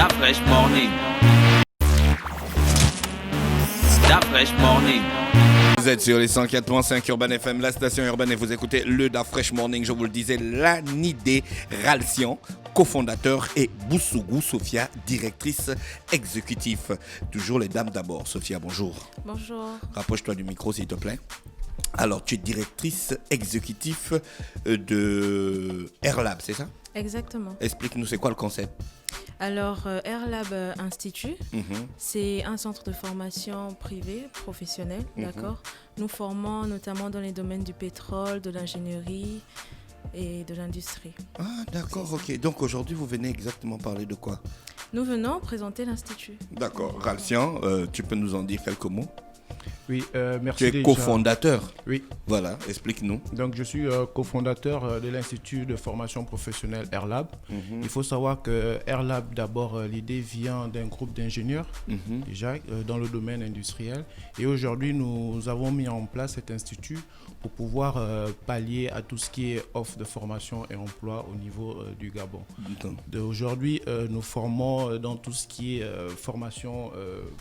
Fresh Morning. Fresh Morning. Vous êtes sur les 104.5 Urban FM, la station urbaine, et vous écoutez le Fresh Morning. Je vous le disais, Lanidé Ralcian, cofondateur, et Boussougou Sophia, directrice exécutive. Toujours les dames d'abord. Sophia, bonjour. Bonjour. Rapproche-toi du micro, s'il te plaît. Alors, tu es directrice exécutive de Airlab, c'est ça? Exactement. Explique-nous, c'est quoi le concept? Alors, Airlab Institut, c'est un centre de formation privé, professionnel, d'accord. Nous formons notamment dans les domaines du pétrole, de l'ingénierie et de l'industrie. Ah, d'accord, ok. Donc aujourd'hui, vous venez exactement parler de quoi? Nous venons présenter l'Institut. D'accord. Ralcian, tu peux nous en dire quelques mots? Oui, merci. Tu es cofondateur. Oui. Voilà, explique-nous. Donc, je suis cofondateur de l'Institut de formation professionnelle Airlab. Il faut savoir que Airlab, d'abord, l'idée vient d'un groupe d'ingénieurs, déjà, dans le domaine industriel. Et aujourd'hui, nous avons mis en place cet institut pour pouvoir pallier à tout ce qui est offre de formation et emploi au niveau du Gabon. Aujourd'hui, nous formons dans tout ce qui est formation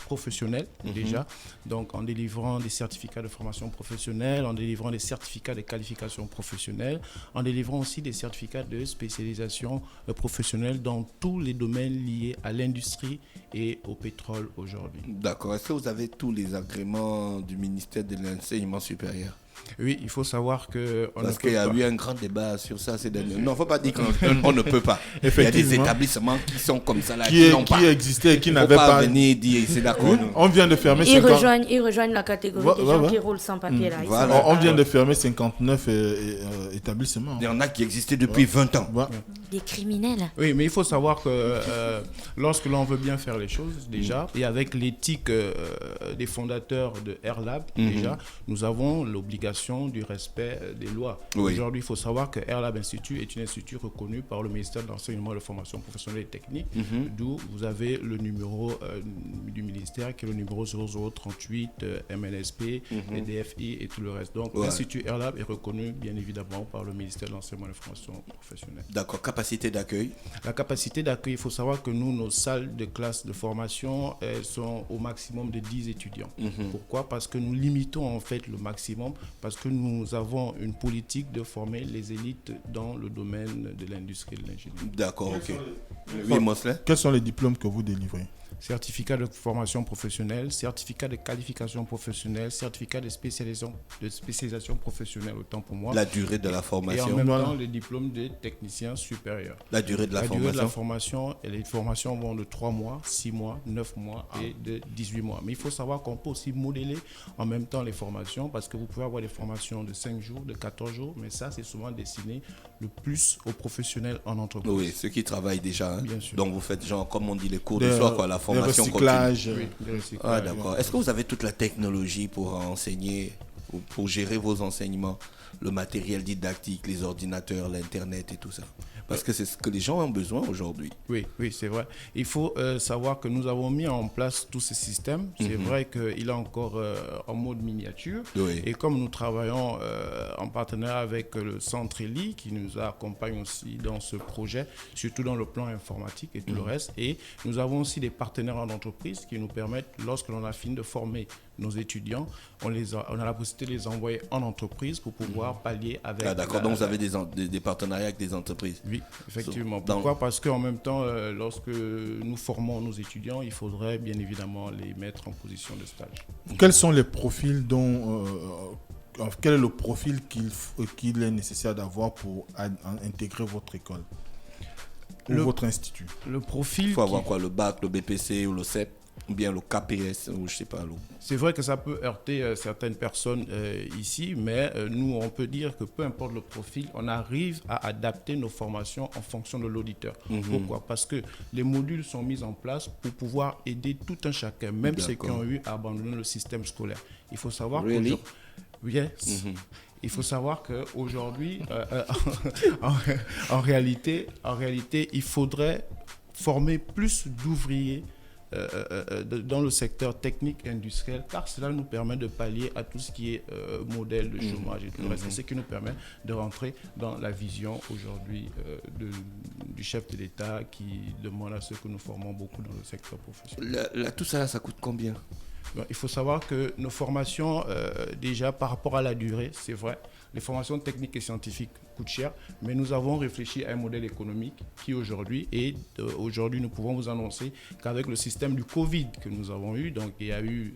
professionnelle, déjà. Donc, en délivrant des certificats de formation professionnelle, en délivrant des certificats de qualification professionnelle, en délivrant aussi des certificats de spécialisation professionnelle dans tous les domaines liés à l'industrie et au pétrole aujourd'hui. D'accord. Est-ce que vous avez tous les agréments du ministère de l'Enseignement supérieur? Oui, il faut savoir que... Parce qu'il y a eu un grand débat sur ça. Non, il ne faut pas dire qu'on ne peut pas. Il y a des établissements qui sont comme ça, là, qui existaient et qui n'avaient pas... venir dire, c'est d'accord. On vient de fermer... Ils rejoignent la catégorie des gens qui roulent sans papier. Là. Voilà. On vient de fermer 59 établissements. Il y en a qui existaient depuis 20 ans. Des criminels. Oui, mais il faut savoir que lorsque l'on veut bien faire les choses, déjà, et avec l'éthique des fondateurs de Airlab, déjà, nous avons l'obligation du respect des lois. Oui. Aujourd'hui, il faut savoir que Airlab Institut est un institut reconnu par le ministère de l'Enseignement et de la Formation professionnelle et technique, d'où vous avez le numéro du ministère qui est le numéro 0038 MNSP, les DFI et tout le reste. Donc, l'Institut Airlab est reconnu bien évidemment par le ministère de l'Enseignement et de la Formation professionnelle. D'accord. Capacité d'accueil? La capacité d'accueil, il faut savoir que nous, nos salles de classe de formation sont au maximum de 10 étudiants. Pourquoi? Parce que nous limitons en fait le maximum, parce que nous avons une politique de former les élites dans le domaine de l'industrie et de l'ingénierie. D'accord, ok. Oui, Mosley? Quels sont les diplômes que vous délivrez? Certificat de formation professionnelle, certificat de qualification professionnelle, certificat de spécialisation professionnelle, autant pour moi. La durée de la formation. Et en même temps, le diplôme de technicien supérieur. La durée de la formation. La durée de la formation, et les formations vont de 3 mois, 6 mois, 9 mois et de 18 mois. Mais il faut savoir qu'on peut aussi modeler en même temps les formations, parce que vous pouvez avoir des formations de 5 jours, de 14 jours, mais ça, c'est souvent destiné le plus aux professionnels en entreprise. Oui, ceux qui travaillent déjà. Hein. Bien sûr. Donc, vous faites genre, comme on dit, les cours de soir, quoi, la formation recyclage. continue. Oui, recyclage. Ah, d'accord. Est-ce que vous avez toute la technologie pour enseigner, pour gérer vos enseignements, le matériel didactique, les ordinateurs, l'Internet et tout ça? Parce que c'est ce que les gens ont besoin aujourd'hui. Oui, c'est vrai. Il faut savoir que nous avons mis en place tous ces systèmes. C'est vrai qu'il est encore en mode miniature. Oui. Et comme nous travaillons en partenariat avec le Centre ELI, qui nous accompagne aussi dans ce projet, surtout dans le plan informatique et tout le reste. Et nous avons aussi des partenaires en entreprise qui nous permettent, lorsque l'on a fini de former nos étudiants, on a la possibilité de les envoyer en entreprise pour pouvoir pallier avec... Ah, d'accord, donc vous avez des partenariats avec des entreprises. Oui, effectivement. Pourquoi? Parce qu'en même temps, lorsque nous formons nos étudiants, il faudrait bien évidemment les mettre en position de stage. Quels sont les profils quel est le profil qu'il est nécessaire d'avoir pour intégrer votre école ou votre institut? Le profil... Il faut avoir quoi? Le bac, le BPC ou le CEP? Ou bien le KPS, ou je sais pas. C'est vrai que ça peut heurter certaines personnes ici, mais nous, on peut dire que peu importe le profil, on arrive à adapter nos formations en fonction de l'auditeur. Pourquoi? Parce que les modules sont mis en place pour pouvoir aider tout un chacun, même ceux qui ont eu à abandonner le système scolaire. Il faut savoir Il faut savoir qu'aujourd'hui, en réalité, il faudrait former plus d'ouvriers dans le secteur technique industriel, car cela nous permet de pallier à tout ce qui est modèle de chômage et tout le reste. C'est ce qui nous permet de rentrer dans la vision aujourd'hui du chef de l'État qui demande à ce que nous formons beaucoup dans le secteur professionnel. Tout ça, ça coûte combien? Il faut savoir que nos formations, déjà par rapport à la durée, c'est vrai, les formations techniques et scientifiques coûtent cher, mais nous avons réfléchi à un modèle économique qui aujourd'hui, nous pouvons vous annoncer qu'avec le système du Covid que nous avons eu, donc il y a eu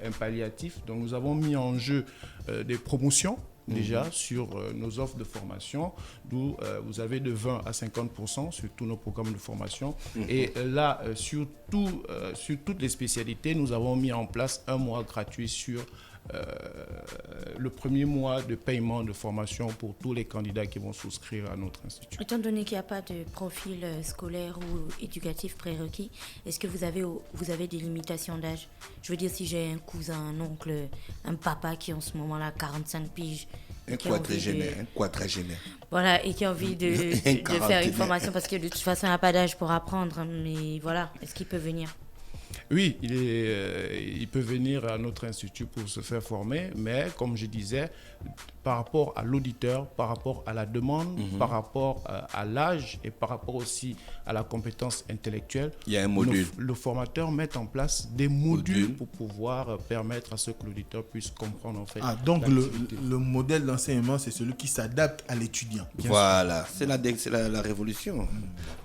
un palliatif, donc nous avons mis en jeu des promotions déjà sur nos offres de formation, d'où vous avez de 20 à 50% sur tous nos programmes de formation. Et là, sur toutes les spécialités, nous avons mis en place un mois gratuit sur le premier mois de paiement de formation pour tous les candidats qui vont souscrire à notre institut. Étant donné qu'il n'y a pas de profil scolaire ou éducatif prérequis, est-ce que vous avez des limitations d'âge? Je veux dire, si j'ai un cousin, un oncle, un papa qui en ce moment-là 45 piges, un quadragénaire. Voilà, et qui a envie de faire une formation parce que de toute façon, il n'y a pas d'âge pour apprendre. Mais voilà, est-ce qu'il peut venir? Oui, il peut venir à notre institut pour se faire former, mais comme je disais, par rapport à l'auditeur, par rapport à la demande, par rapport à l'âge et par rapport aussi à la compétence intellectuelle, il y a un module. Le formateur met en place des modules pour pouvoir permettre à ce que l'auditeur puisse comprendre en fait. Donc le modèle d'enseignement, c'est celui qui s'adapte à l'étudiant. Voilà, c'est la révolution.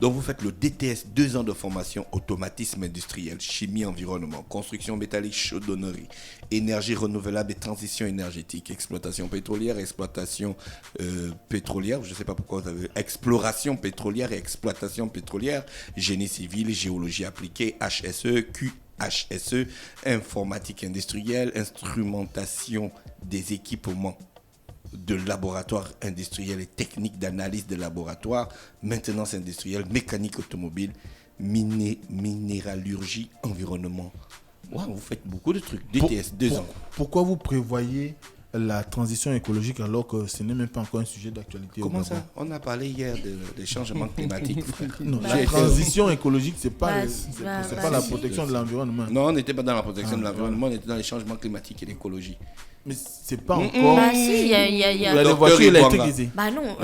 Donc vous faites le DTS, 2 ans de formation, automatisme industriel, chimie, environnement, construction métallique, chaudonnerie, énergie renouvelable et transition énergétique, exploitation pétrolière, exploitation pétrolière, je ne sais pas pourquoi vous avez exploration pétrolière et exploitation pétrolière, génie civil, géologie appliquée, HSE, QHSE, informatique industrielle, instrumentation des équipements de laboratoire industriel et technique d'analyse de laboratoire, maintenance industrielle, mécanique automobile, minéralurgie, environnement. Wow, vous faites beaucoup de trucs. DTS, 2 ans. Pourquoi vous prévoyez la transition écologique alors que ce n'est même pas encore un sujet d'actualité? Comment ça? On a parlé hier des changements climatiques, frère. Non, la transition écologique, c'est pas la protection de l'environnement. Non, on n'était pas dans la protection de l'environnement, on était dans les changements climatiques et l'écologie. Mais c'est pas encore... Bah si, il y a des voitures électriques ici. Bah non,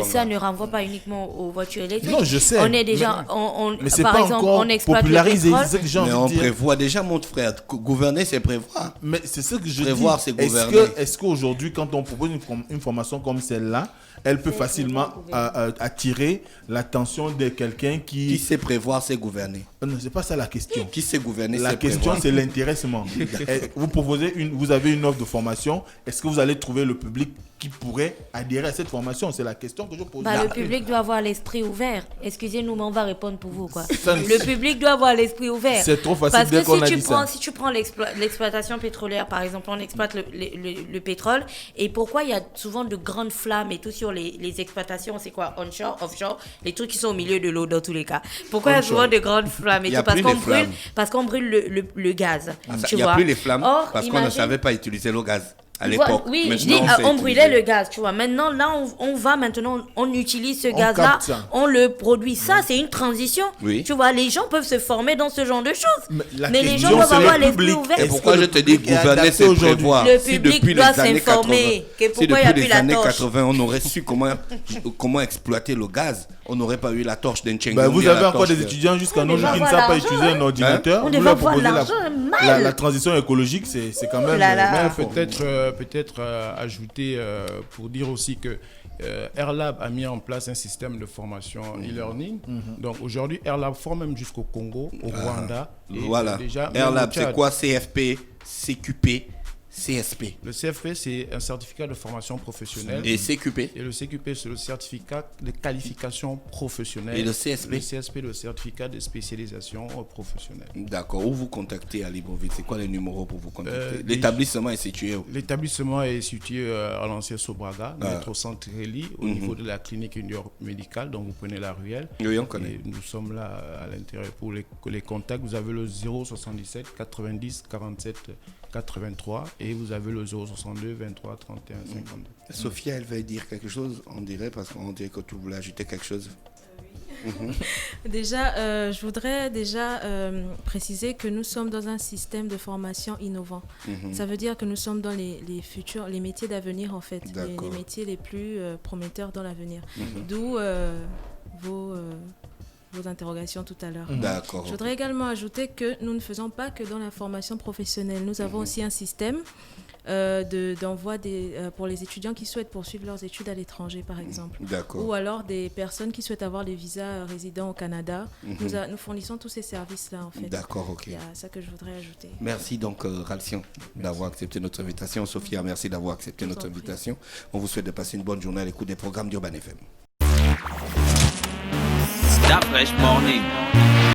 ça ne renvoie pas uniquement aux voitures électriques. Non, je sais. On est déjà... Mais c'est par pas exemple, encore on exploite popularisé. le pétrole. Mais on prévoit déjà, mon frère. Gouverner, c'est prévoir. Mais c'est ce que je prévoir, dis. c'est gouverner. Est-ce qu'aujourd'hui, quand on propose une formation comme celle-là, elle peut facilement attirer l'attention de quelqu'un qui... Qui sait prévoir, c'est gouverner. Non, c'est pas ça la question. Qui sait gouverner, la c'est question, prévoir. c'est l'intéressement. Vous avez une offre de formation. Est-ce que vous allez trouver le public qui pourrait adhérer à cette formation? C'est la question que je pose. Le public doit avoir l'esprit ouvert. Excusez-nous, mais on va répondre pour vous, quoi. Le public doit avoir l'esprit ouvert. C'est trop facile dès qu'on a dit ça. Si tu prends l'exploitation pétrolière, par exemple, on exploite le pétrole. Et pourquoi il y a souvent de grandes flammes et tout sur les exploitations? C'est quoi? Onshore, offshore, les trucs qui sont au milieu de l'eau dans tous les cas. Pourquoi il y a souvent de grandes flammes et tout? Parce qu'on brûle le gaz. Il n'y a plus les flammes parce qu'on ne savait pas utiliser le gaz. À l'époque. Oui, je dis, on brûlait le gaz, tu vois. Maintenant, là, on utilise ce gaz-là, on le produit. Ça, c'est une transition. Oui. Tu vois, les gens peuvent se former dans ce genre de choses. Mais les gens doivent avoir l'esprit ouvert. Et pourquoi je te dis gouverner, c'est prévoir? Le public doit s'informer. Si depuis les années 80, on aurait su comment exploiter le gaz, on n'aurait pas eu la torche d'un Tchengen. Vous avez encore des étudiants jusqu'à nos jours qui ne savent pas utiliser un ordinateur. On devrait voir l'argent. La transition écologique, c'est quand même... Peut-être ajouter pour dire aussi que Airlab a mis en place un système de formation e-learning. Donc aujourd'hui, Airlab forme même jusqu'au Congo, au Rwanda. Voilà. Airlab, c'est quoi? CFP, CQP, CSP. Le CFP, c'est un certificat de formation professionnelle. Et CQP? Et le CQP, c'est le certificat de qualification professionnelle. Et le CSP? Le CSP, le certificat de spécialisation professionnelle. D'accord. Où vous contactez à Libreville? C'est quoi les numéros pour vous contacter? L'établissement est situé où? L'établissement est situé à l'ancien Sobraga, métro Centre Réli, au niveau de la clinique médicale. Donc vous prenez la ruelle. Oui, on connaît. Et nous sommes là à l'intérieur. Pour les contacts, vous avez le 077 90 47 83 et vous avez le 062 23 31 52. Sophia, elle va dire quelque chose, on dirait, parce qu'on dirait que tu voulais ajouter quelque chose. Déjà, je voudrais préciser que nous sommes dans un système de formation innovant. Ça veut dire que nous sommes dans les métiers d'avenir en fait, les métiers les plus prometteurs dans l'avenir. D'où vos interrogations tout à l'heure. D'accord. Je voudrais également ajouter que nous ne faisons pas que dans la formation professionnelle. Nous avons aussi un système d'envoi pour les étudiants qui souhaitent poursuivre leurs études à l'étranger, par exemple. D'accord. Ou alors des personnes qui souhaitent avoir les visas résidents au Canada. Nous fournissons tous ces services-là, en fait. D'accord, ok. Il y a ça que je voudrais ajouter. Merci donc, Ralcion, d'avoir accepté notre invitation. Sophia, merci d'avoir accepté notre invitation. On vous souhaite de passer une bonne journée à l'écoute des programmes d'Urban FM. Stop Fresh Morning.